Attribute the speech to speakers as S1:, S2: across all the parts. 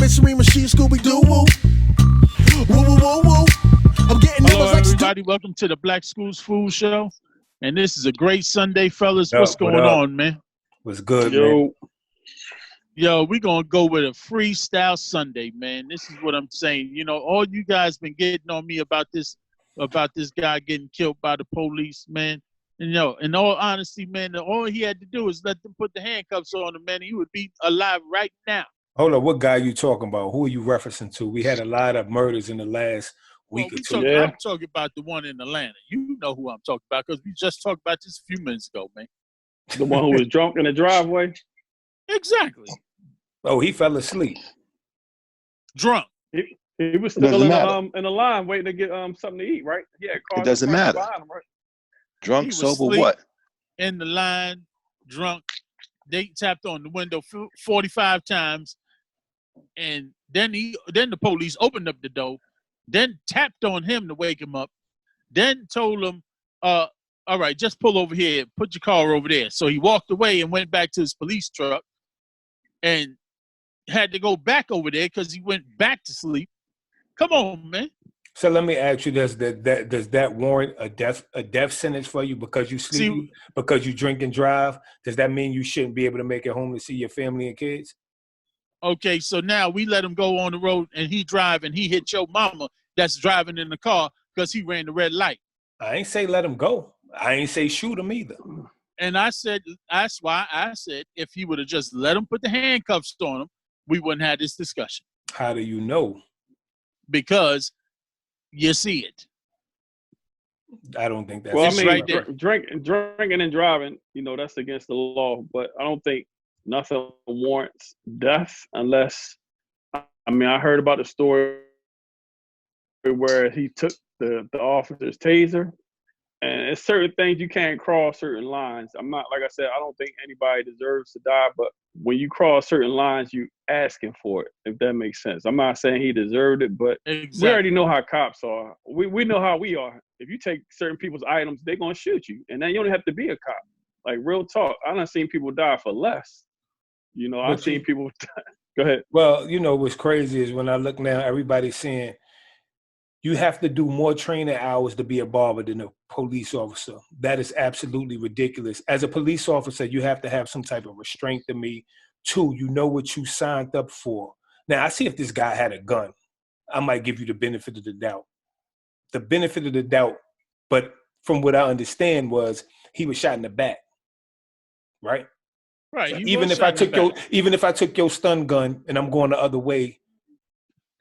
S1: Mystery Machine, Scooby Doo. Woo, woo, woo, woo. I'm getting
S2: Hello,
S1: numbers like
S2: everybody. Welcome to the Black Schools Food Show. And this is a great Sunday, fellas.
S3: What
S2: What's
S3: up? What
S2: going
S3: up?
S2: on, man?
S3: What's good, man?
S2: Yo, we're going to go with a freestyle Sunday, man. This is what I'm saying. You know, all you guys been getting on me about this guy getting killed by the police, man. And, in all honesty, man, all he had to do is let them put the handcuffs on him, man. He would be alive right now.
S3: Hold on, what guy you talking about? Who are you referencing to? We had a lot of murders in the last week or two.
S2: I'm talking about the one in Atlanta. You know who I'm talking about because we just talked about this a few minutes ago, man.
S4: The one who was drunk in the driveway?
S2: Exactly.
S3: Oh, he fell asleep.
S2: Drunk.
S4: He was still in the line waiting to get something to eat, right? Yeah,
S5: it doesn't matter.
S4: Him, right?
S5: Drunk, sober, what?
S2: In the line, drunk. They tapped on the window 45 times, and then the police opened up the door, then tapped on him to wake him up, then told him, all right, just pull over here, put your car over there. So he walked away and went back to his police truck and had to go back over there because he went back to sleep. Come on, man.
S3: So let me ask you this: does that warrant a death sentence for you because you sleep, because you drink and drive? Does that mean you shouldn't be able to make it home to see your family and kids?
S2: Okay, so now we let him go on the road and he drive and he hit your mama that's driving in the car because he ran the red light.
S3: I ain't say let him go. I ain't say shoot him either.
S2: And I said, that's why I said if he would have just let him put the handcuffs on him, we wouldn't have this discussion.
S3: How do you know?
S2: Because you see it.
S3: I don't think that's
S4: right there. Drinking and driving, that's against the law. But I don't think nothing warrants death unless, I heard about the story where he took the officer's taser. And it's certain things you can't cross certain lines. I'm not, like I said, I don't think anybody deserves to die, but when you cross certain lines, you asking for it, if that makes sense. I'm not saying he deserved it, but We already know how cops are. We know how we are. If you take certain people's items, they're going to shoot you. And then you don't have to be a cop. Like, real talk. I done seen people die for less. I've seen people die. Go ahead.
S3: Well, what's crazy is when I look now, everybody's saying, you have to do more training hours to be a barber than a police officer. That is absolutely ridiculous. As a police officer, you have to have some type of restraint to me. 2, you know what you signed up for. Now, I see if this guy had a gun, I might give you the benefit of the doubt. The benefit of the doubt, but from what I understand was he was shot in the back, right?
S2: Right.
S3: Even if I took your stun gun and I'm going the other way,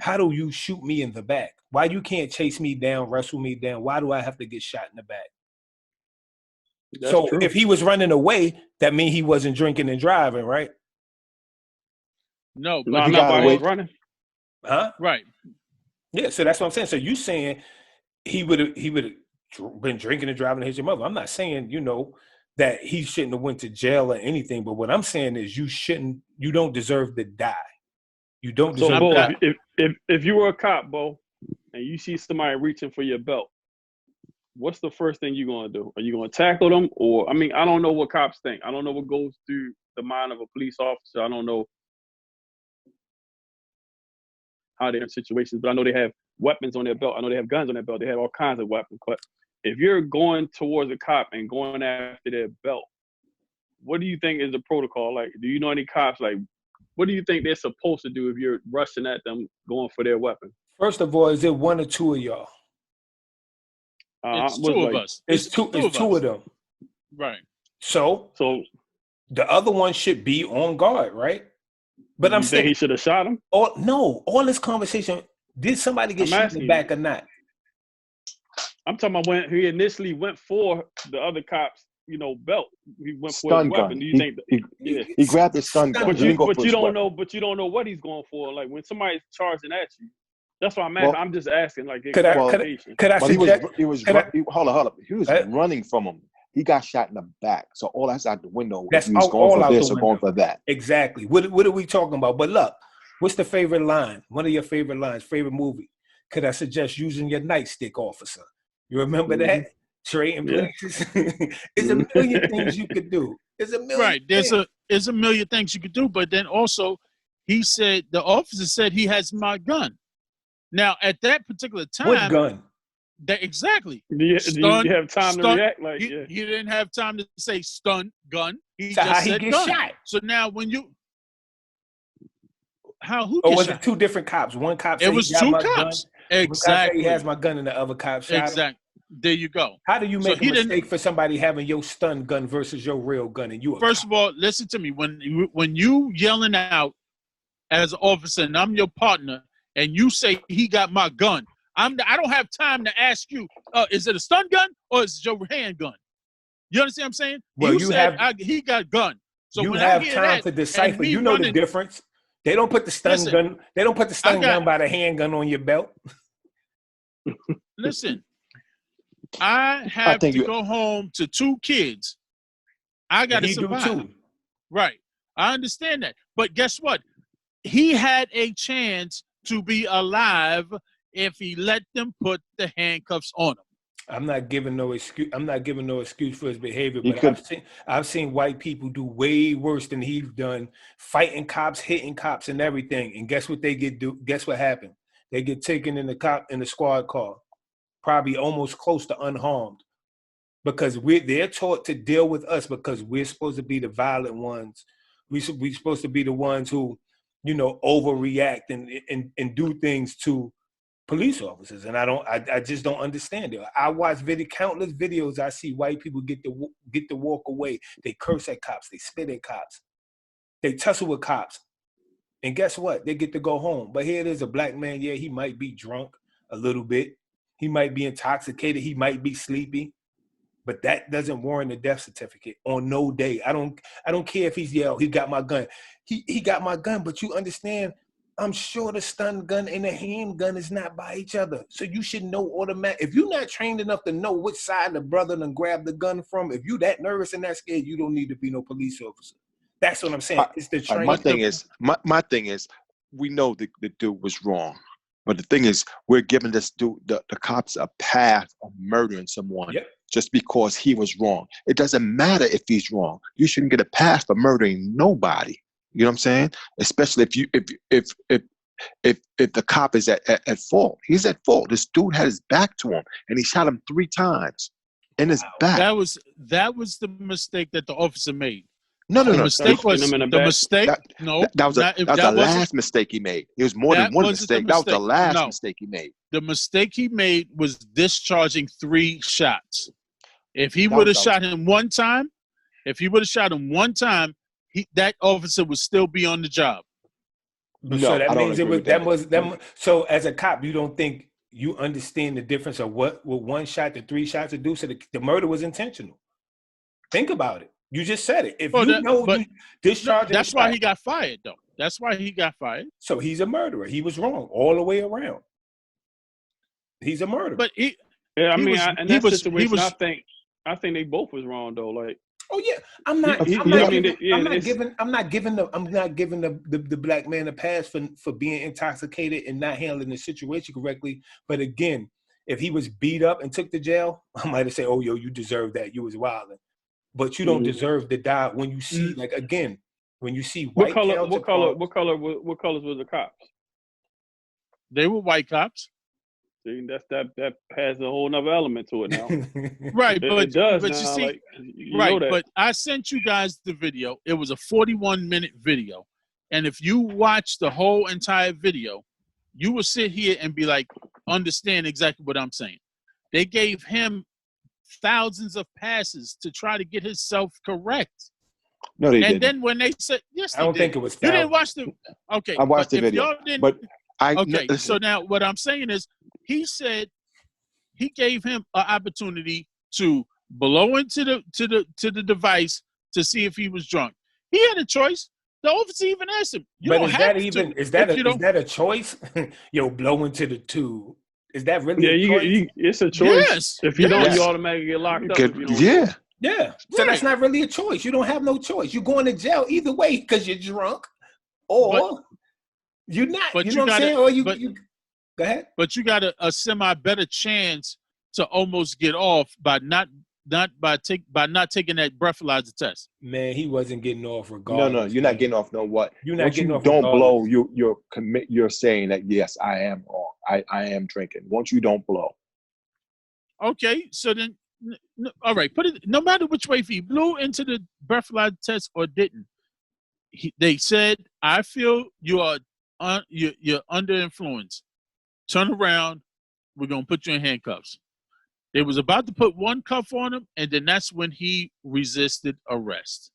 S3: how do you shoot me in the back? Why you can't chase me down, wrestle me down? Why do I have to get shot in the back? That's true. If he was running away, that means he wasn't drinking and driving, right?
S2: No, but
S4: nobody was running.
S3: Huh?
S2: Right.
S3: Yeah, so that's what I'm saying. So you saying he would have been drinking and driving to hit your mother. I'm not saying, that he shouldn't have went to jail or anything, but what I'm saying is you don't deserve to die. You don't deserve
S4: to die.
S3: So,
S4: if you were a cop, Bo, and you see somebody reaching for your belt, what's the first thing you're going to do? Are you going to tackle them? Or, I don't know what cops think. I don't know what goes through the mind of a police officer. I don't know how they're in situations, but I know they have weapons on their belt. I know they have guns on their belt. They have all kinds of weapons. But if you're going towards a cop and going after their belt, what do you think is the protocol? Like, do you know any cops, like, what do you think they're supposed to do if you're rushing at them, going for their weapon?
S3: First of all, is it 1 or 2 of y'all?
S2: It's 2 of us.
S3: It's two of them.
S2: Right.
S3: So the other one should be on guard, right? But I'm saying
S4: he should have shot him.
S3: No, all this conversation. Did somebody get shot in the back or not?
S4: I'm talking about when he initially went for the other cops, belt. He went for his weapon. Do you think?
S5: He grabbed his stun gun.
S4: But you don't know. But you don't know what he's going for. Like when somebody's charging at you. That's why I'm asking. I'm just asking. Like,
S3: could I suggest?
S5: Hold on. He was running from him. He got shot in the back. So all that's out the window.
S3: That's
S5: he was going for this or going for that.
S3: Exactly. What are we talking about? But look, what's the favorite line? One of your favorite lines, favorite movie? Could I suggest using your nightstick, officer? You remember that? Trading places. There's a million things you could do. There's a million.
S2: Right. There's a million things you could do, but then also he said the officer said he has my gun. Now at that particular time,
S3: What gun?
S2: that exactly.
S4: Do you have time to react? Like,
S2: he didn't have time to say stun gun. He
S3: So
S2: just
S3: how he
S2: said
S3: get
S2: gun.
S3: shot?
S2: So now when you who
S3: Or
S2: get
S3: was
S2: shot?
S3: it two different cops? One cop said
S2: It was
S3: he got
S2: two
S3: my
S2: cops.
S3: gun. One cop said
S2: Exactly.
S3: he has my gun, and the other cop shot him.
S2: Exactly. There you go.
S3: How do you
S2: So
S3: make a
S2: he didn't-
S3: mistake for somebody having your stun gun versus your real gun, and you a
S2: First
S3: cop?
S2: of all, listen to me. When you yelling out as an officer, and I'm your partner, and you say he got my gun, I don't have time to ask you, is it a stun gun or is it your handgun? You understand what I'm saying?
S3: Well,
S2: you
S3: you
S2: said
S3: have-
S2: he got gun. So
S3: you
S2: when
S3: have
S2: I hear
S3: time
S2: that,
S3: to
S2: and
S3: decipher.
S2: me
S3: You know the
S2: running-
S3: difference. They don't put the stun
S2: Listen,
S3: gun. They don't put the stun
S2: got-
S3: gun by the handgun on your belt.
S2: Listen, I have
S5: think
S2: to
S5: you-
S2: go home to 2 kids. I got to
S3: He do
S2: survive.
S3: too.
S2: Right. I understand that. But guess what? He had a chance to be alive if he let them put the handcuffs on him.
S3: I'm not giving no excuse. I'm not giving no excuse for his behavior,
S5: He
S3: but
S5: could-
S3: I've seen white people do way worse than he's done, fighting cops, hitting cops, and everything. And guess what they get do? Guess what happened? They get taken in the squad car, probably almost close to unharmed, because they're taught to deal with us because we're supposed to be the violent ones. We're supposed to be the ones who, overreact and do things to police officers, and I just don't understand it. I watch countless videos. I see white people get to walk away. They curse at cops. They spit at cops. They tussle with cops, and guess what? They get to go home. But here it is, a black man. Yeah, he might be drunk a little bit. He might be intoxicated. He might be sleepy, but that doesn't warrant a death certificate on no day. I don't care if he's yelled, he got my gun. He got my gun, but you understand. I'm sure the stun gun and the handgun is not by each other. So you should know automatic. If you're not trained enough to know which side the brother done grabbed the gun from, if you that nervous and that scared, you don't need to be no police officer. That's what I'm saying. It's the training.
S5: My thing is, we know the dude was wrong. But the thing is, we're giving this dude, the cops, a path of murdering someone just because he was wrong. It doesn't matter if he's wrong. You shouldn't get a pass for murdering nobody. You know what I'm saying? Especially if the cop is at fault. He's at fault. This dude had his back to him, and he shot him 3 times in his back.
S2: That was the mistake that the officer made.
S5: No.
S2: The mistake was
S4: Him in the
S2: the
S4: back.
S2: mistake. No,
S5: That was the last mistake he made. It was more than
S2: That
S5: one
S2: wasn't the
S5: mistake. That was the
S2: mistake.
S5: last
S2: No.
S5: mistake he made.
S2: the mistake he made was discharging 3 shots. If he
S5: That
S2: would have
S5: was-
S2: shot him one time, that officer would still be on the job.
S5: No,
S3: So that
S5: I don't
S3: means
S5: agree with that.
S3: So as a cop, you don't think you understand the difference of what 1 shot to 3 shots to do? So the murder was intentional. Think about it. You just said it. If you discharging,
S2: That's why he got fired, though. That's why he got fired.
S3: So he's a murderer. He was wrong all the way around. He's a murderer.
S2: But
S4: in that situation, I think they both was wrong though. Like,
S3: oh yeah, I'm not giving the black man a pass for being intoxicated and not handling the situation correctly. But again, if he was beat up and took to jail, I might have said, "Oh, yo, you deserve that. You was wilding." But you don't deserve to die when you see, like, again, when you see white
S4: what colors was the cops?
S2: They were white cops.
S4: See, that has a whole nother element to it now.
S2: Right,
S4: It does
S2: but
S4: now,
S2: you see,
S4: like, you
S2: right,
S4: know that.
S2: but I sent you guys the video. It was a 41-minute video. And if you watch the whole entire video, you will sit here and be like, understand exactly what I'm saying. They gave him thousands of passes to try to get himself correct.
S5: No, they
S2: And
S5: didn't.
S2: then when they said, yes,
S3: I don't
S2: they
S3: think
S2: did.
S3: it was.
S2: You didn't watch the, okay.
S5: I watched the
S2: if
S5: video,
S2: y'all didn't-
S5: but
S2: okay,
S5: listen,
S2: so now what I'm saying is he said he gave him an opportunity to blow into the device to see if he was drunk. He had a choice. The officer even asked him. You
S3: But
S2: don't
S3: is
S2: have
S3: that
S2: to
S3: even
S2: if
S3: is
S2: you don't-
S3: that a choice? Yo, blow into the tube. Is that really
S4: Yeah,
S3: a choice?
S4: it's a choice.
S2: Yes.
S4: If you don't,
S5: Yes.
S4: you automatically get locked up.
S5: good,
S4: If you don't.
S5: yeah.
S3: Yeah. So that's
S2: Right.
S3: not really a choice. You don't have no choice. You're going to jail either way because you're drunk, or you're not.
S2: but
S3: You
S2: you
S3: know what I'm
S2: gotta-
S3: saying? Or you go ahead.
S2: But you got a semi better chance to almost get off by not not taking that breathalyzer test.
S3: Man, he wasn't getting off
S5: No,
S3: regardless.
S5: you're not getting off. No, what?
S3: You're not
S5: Once
S3: getting
S5: you
S3: off
S5: don't blow,
S3: regardless.
S5: you're saying that yes, I am wrong. I am drinking. Once you don't blow,
S2: Okay, so then, all right, put it. No matter which way, if he blew into the breathalyzer test or didn't, they said, "I feel you are you're under influence. Turn around. We're gonna put you in handcuffs." They was about to put one cuff on him, and then that's when he resisted arrest.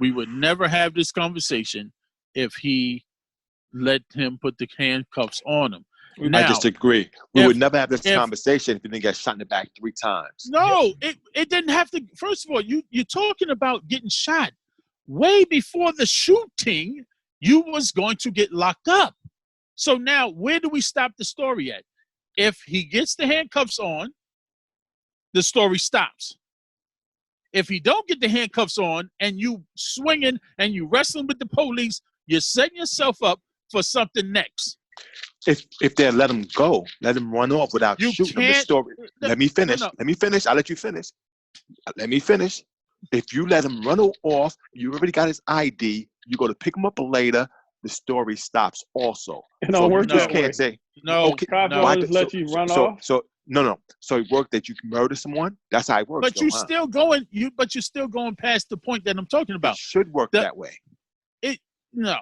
S2: We would never have this conversation if he let him put the handcuffs on him. Now,
S5: I disagree. We
S2: if-
S5: would never have this
S2: if-
S5: conversation if you didn't get shot in the back 3 times.
S2: No, it didn't have to. First of all, you're talking about getting shot. Way before the shooting, you was going to get locked up. So now, where do we stop the story at? If he gets the handcuffs on, the story stops. If he don't get the handcuffs on and you swinging and you wrestling with the police, you're setting yourself up for something next.
S5: If they let him go, let him run off without
S2: You
S5: shooting him. The
S2: can't-
S5: story. Let me finish.
S2: no.
S5: Let me finish. I'll let you finish. Let me finish. If you let him run off, you already got his ID. You go to pick him up later. The story stops. Also,
S4: It don't work
S5: you just
S4: that way.
S5: can't say
S2: No,
S5: okay.
S4: Cops
S2: no.
S5: why
S4: always
S5: the-
S4: let you run off.
S5: So no. So it worked that you can murder someone. That's how it works.
S2: But you're still going. But you're still going past the point that I'm talking
S5: It
S2: about.
S5: should work
S2: The-
S5: that way.
S2: No,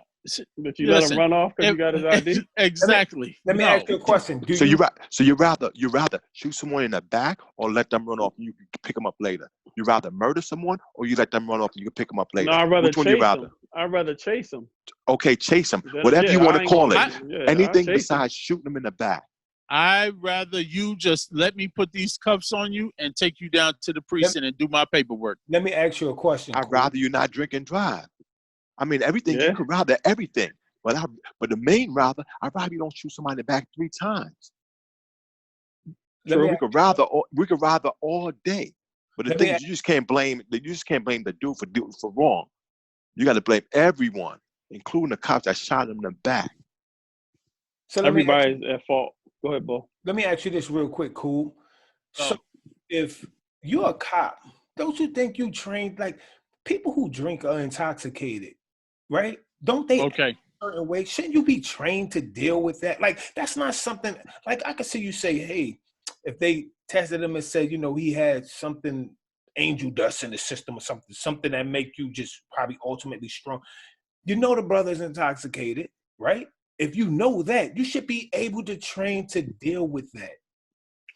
S4: But you let
S2: Listen,
S4: him run off because you got his ID.
S2: exactly.
S3: Let me
S2: No.
S3: ask you a question.
S5: So you rather shoot someone in the back or let them run off and you can pick them up later. You rather murder someone or you let them run off and you can pick them up later.
S4: No, I'd rather
S5: Which one you
S4: chase
S5: rather?
S4: him. I'd rather chase him.
S5: Okay, chase them.
S4: Then,
S5: Whatever you
S4: yeah,
S5: want
S4: I
S5: to
S4: ain't
S5: call
S4: gonna-
S5: it.
S4: yeah, I'll
S5: Anything
S4: chase him.
S5: besides shooting them in the back.
S2: I'd rather you just let me put these cuffs on you and take you down to the precinct and do my paperwork.
S3: Let me ask you a question.
S5: I'd
S3: Cool.
S5: rather you not drink and drive. I mean, everything
S4: Yeah.
S5: you could rather everything, but the main rather I'd rather you don't shoot somebody in the back 3 times.
S3: Let me
S5: We could rather all day, but the
S3: Let me
S5: thing is, you just can't blame the dude for wrong. You got to blame everyone, including the cops that shot him in the back.
S3: So let me ask you-
S4: Everybody's at fault. Go ahead, Bo.
S3: Let me ask you this real quick, Cool. So
S2: Oh.
S3: if you're a cop, don't you think you trained, like, people who drink are intoxicated, right? Don't they
S2: Okay.
S3: act a certain way? Shouldn't you be trained to deal with that? Like, that's not something, like, I could see you say, hey, if they tested him and said, he had something, angel dust in the system or something that make you just probably ultimately strong. The brother's intoxicated, right? If you know that, you should be able to train to deal with that.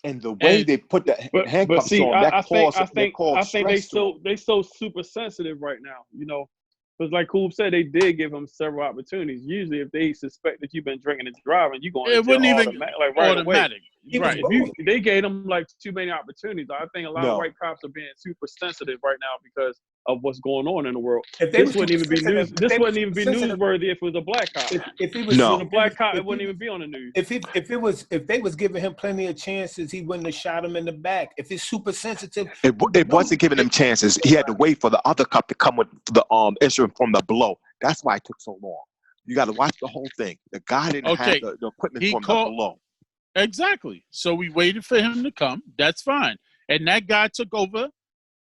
S5: And the way
S2: And-
S5: they put the
S4: But
S5: handcuffs
S4: see,
S5: on,
S4: I think they
S5: stress to 'em.
S4: they so super sensitive right now. Because like Coop said, they did give him several opportunities. Usually, if they suspect that you've been drinking and driving, you going
S2: It wouldn't even
S4: like right away.
S2: automatic.
S3: He was
S2: Right.
S3: wrong.
S4: They gave them like too many opportunities. I think a lot
S5: No.
S4: of white cops are being super sensitive right now because of what's going on in the world.
S3: If they
S4: This
S3: was
S4: wouldn't even be
S3: sensitive-
S4: news.
S3: if
S4: This
S3: they
S4: wouldn't
S3: was
S4: even be
S3: sensitive-
S4: newsworthy if it was a black cop.
S3: If he was,
S5: No.
S4: If it was a black cop,
S3: if
S4: it wouldn't
S3: he-
S4: even be on the news.
S3: If they was giving him plenty of chances, he wouldn't have shot him in the back. If it's super sensitive,
S5: It wasn't giving him chances. He had to wait for the other cop to come with the instrument from the blow. That's why it took so long. You got to watch the whole thing. The guy didn't
S2: Okay.
S5: have the equipment
S2: He
S5: from the
S2: called-
S5: blow.
S2: Exactly. So we waited for him to come. That's fine. And that guy took over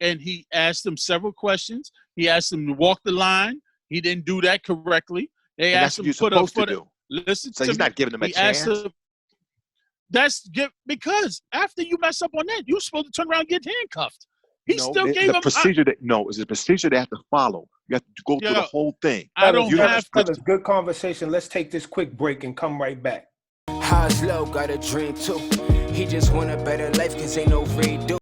S2: and he asked him several questions. He asked him to walk the line. He didn't do that correctly. They
S5: And
S2: asked
S5: that's what
S2: him
S5: you're
S2: to put
S5: supposed
S2: a
S5: to
S2: foot.
S5: do.
S2: Listen
S5: So
S2: to
S5: he's
S2: me.
S5: not giving him a
S2: He asked
S5: chance.
S2: him, because after you mess up on that, you're supposed to turn around and get handcuffed. He still gave
S5: the
S2: him.
S5: procedure. It's a procedure they have to follow. You have to go through the
S2: Yo,
S5: whole thing.
S2: I don't have to.
S3: fellas, good conversation. Let's take this quick break and come right back.
S6: How's low, got a dream too. He just want a better life, cause ain't no redo.